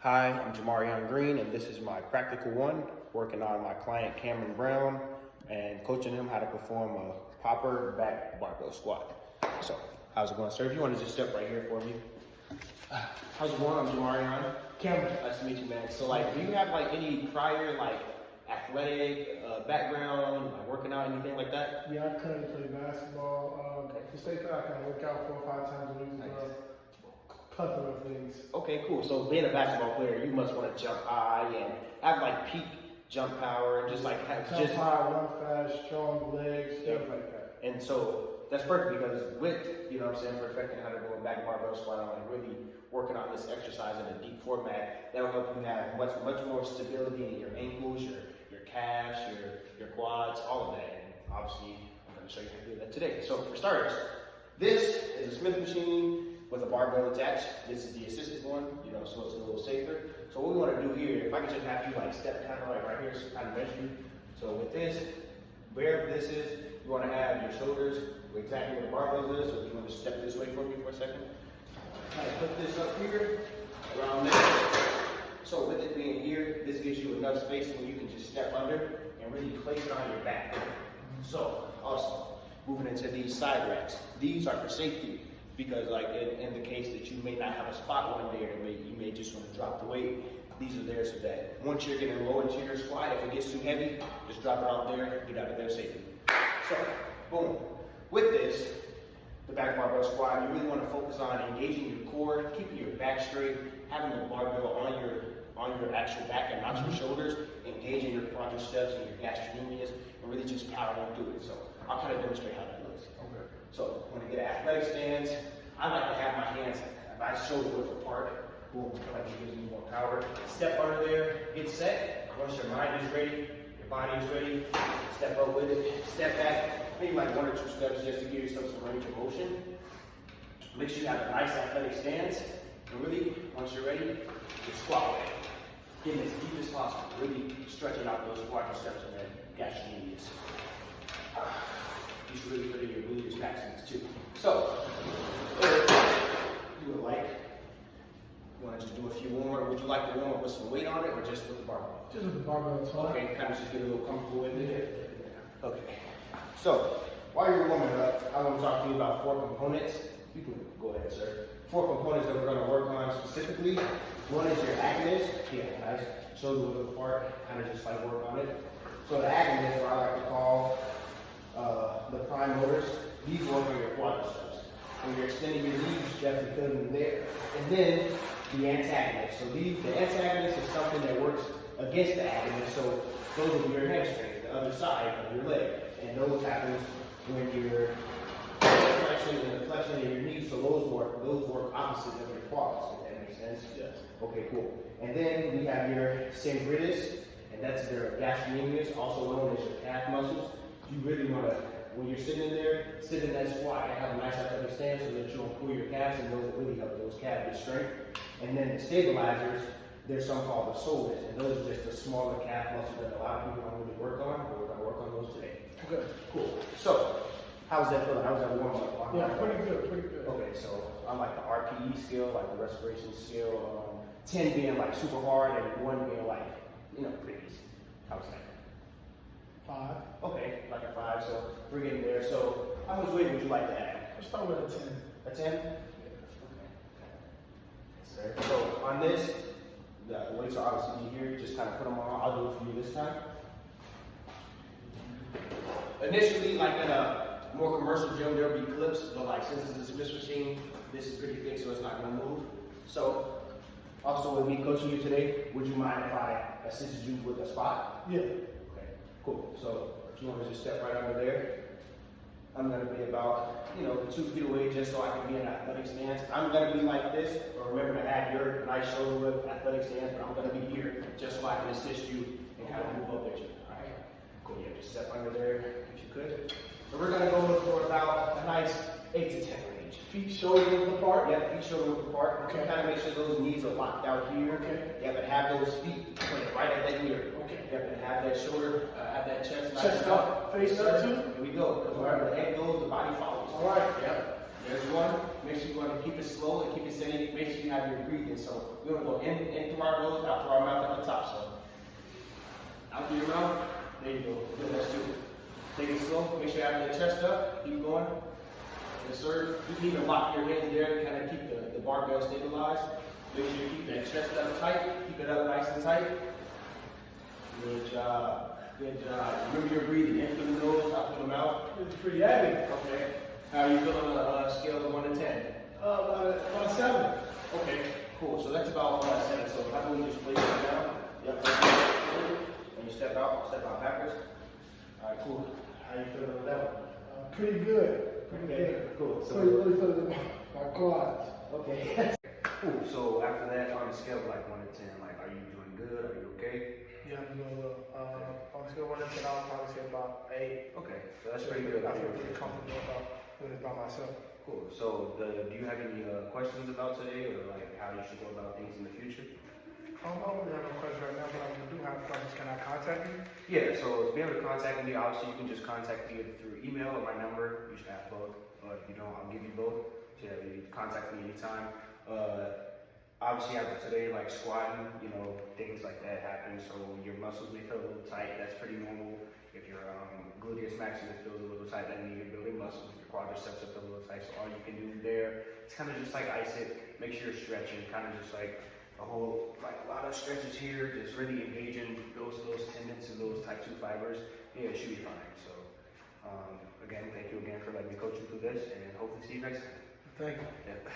Hi, I'm Jamarion Green, and this is my practical one, working on my client Cameron Brown and coaching him how to perform a proper back barbell squat. So, how's it going, sir? If you want to just step right here for me. How's it going? I'm Jamarion. Cameron. Nice to meet you, man. So, do you have any prior athletic background, working out, anything like that? Yeah, I currently play basketball. To stay fit, I can work out 4 or 5 times a week. Nice. Plethora of things. Okay, cool. So being a basketball player, you must want to jump high and have peak jump power and just Jump high, run fast, strong legs, stuff like that. And so that's perfect because with, perfecting how to go back barbell squat and really working on this exercise in a deep format, that will help you have much more stability in your ankles, your calves, your quads, all of that. And obviously, I'm going to show you how to do that today. So for starters, this is a Smith machine with a barbell attached. This is the assisted one, so it's a little safer. So what we want to do here, if I could just have you step kind of right here, so kind of measure you. So with this, wherever this is, you want to have your shoulders exactly where the barbell is. So if you want to step this way for me for a second. Kind of put this up here, around there. So with it being here, this gives you enough space where you can just step under and really place it on your back. So awesome. Moving into these side racks. These are for safety. Because in the case that you may not have a spot one day, or you may just want to drop the weight, these are there so that once you're getting low into your squat, if it gets too heavy, just drop it out there, get out of there safely. So, boom. With this, the back barbell squat, you really want to focus on engaging your core, keeping your back straight, having the barbell on your actual back and not your shoulders, engaging your quadriceps and your gastrocnemius, and really just powering through it. So, I'll kind of demonstrate how that looks. Okay. So when I get an athletic stance, I like to have my hands my shoulder width apart. Boom, I feel like it gives me more power. Step under there, get set. Once your mind is ready, your body is ready, step up with it, step back, maybe 1 or 2 steps just to give yourself some range of motion. Make sure you have a nice athletic stance. And really, once you're ready, just squat away. Getting as deep as possible, really stretching out those quadriceps and that gastrocnemius. You should really put in your gluteus maximus too. So, you would you want to just do a few more? Would you like to warm up with some weight on it or just with the barbell? Just with the barbell. Okay, kind of just get a little comfortable with it. Okay. So, while you're warming up, I want to talk to you about 4 components. You can go ahead, sir. 4 components that we're going to work on specifically. One is your agonist. Yeah, nice. Shoulder width apart, kind of just work on it. So the agonist, what I like to call the prime motors, these work on your quadriceps. When you're extending your knees, you definitely feel them there. And then the antagonist. So the antagonist is something that works against the agonist. So those will be your hamstrings, the other side of your leg. And those happens when you're flexion and the flexion of your knees. So those work opposite of your quads, if that makes sense. Yes. Okay, cool. And then we have your syngritis, and that's your gastrocnemius, also known as your calf muscles. You really want to, when you're sitting in there, sit in that squat and have a nice athletic stance so that you don't pull your calves, and those really help those calves get strength. And then the stabilizers, there's some called the soleus, and those are just the smaller calf muscles that a lot of people don't really work on, but we're going to work on those today. Okay, cool. So, how's that feeling? How's that warm up? Yeah, pretty good, pretty good. Okay, so I like the RPE scale, the respiration scale, 10 being super hard and 1 being pretty easy. How's that? 5. Okay, like a 5, so we're getting there. So how much weight would you like to add? Let's start with a 10. A 10? Yeah. Okay. So on this, the weights are obviously here. Just kind of put them on. I'll do it for you this time. Initially, in a more commercial gym, there'll be clips, but since it's a Smith machine, this is pretty thick, so it's not going to move. So also with me coaching you today, would you mind if I assisted you with a spot? Yeah. Cool. So if you want to just step right under there, I'm going to be about 2 feet away just so I can be in an athletic stance. I'm going to be like this, but remember to have your nice shoulder width athletic stance, but I'm going to be here just so I can assist you and kind of move up with you. All right. Cool. Yeah, just step under there if you could. So we're going to go for about a nice 8 to 10 range. Feet shoulder width apart? Yeah, feet shoulder width apart. Okay. Kind of make sure those knees are locked out here. Okay. Yeah, but have those feet pointed right at that mirror. Okay. Yeah, but have that shoulder, have that chest. Chest up, face up too. Here we go. Because wherever the head goes, the body follows. All right. Yep. There's one. Make sure you want to keep it slow and keep it steady. Make sure you have your breathing. So we want to go in through our nose, out through our mouth at the top. So out through your mouth. There you go. Good, let's do it. Take it slow. Make sure you have your chest up. Keep going. Yes, sir. You need to lock your hands there, kind of keep the barbell stabilized. Make sure you keep that chest up tight. Keep it up nice and tight. Good job. Good job. Remember your breathing. In through the nose, out through the mouth. It's pretty heavy. Okay. How are you feeling on a scale of 1 to 10? About 7. Okay. Cool. So that's about 7. So how do we just place it down? Yep. When you step out backwards. All right. Cool. How you feeling on that one? Pretty good. Pretty good. Cool. So really feeling my quads. okay. Cool. So after that, on a scale of like 1 to 10, like, are you doing good? Are you okay? Yeah, I'm doing well. On a scale of 1 to 10, I'll probably say about 8. Okay. So that's pretty good. I feel pretty comfortable about doing it by myself. Cool. So do you have any questions about today, or like how you should go about things in the future? I don't really have no questions right now, but I do have questions. Can I contact you? Yeah. So to be able to contact me, obviously you can just contact me through email or my number. You should have both. But if you don't, I'll give you both. So yeah, you can contact me anytime. Obviously after today, like squatting, things like that happen. So your muscles may feel a little tight. That's pretty normal. If your gluteus maximus feels a little tight, that means you're building muscles. Your quadriceps will feel a little tight. So all you can do there, it's kind of just like ice it. Make sure you're stretching, kind of just like a lot of stretches here, just really engaging those tendons and those type 2 fibers. Yeah, it should be fine. So again, thank you again for letting me coach you through this, and hopefully see you next time. Thank you. Yeah.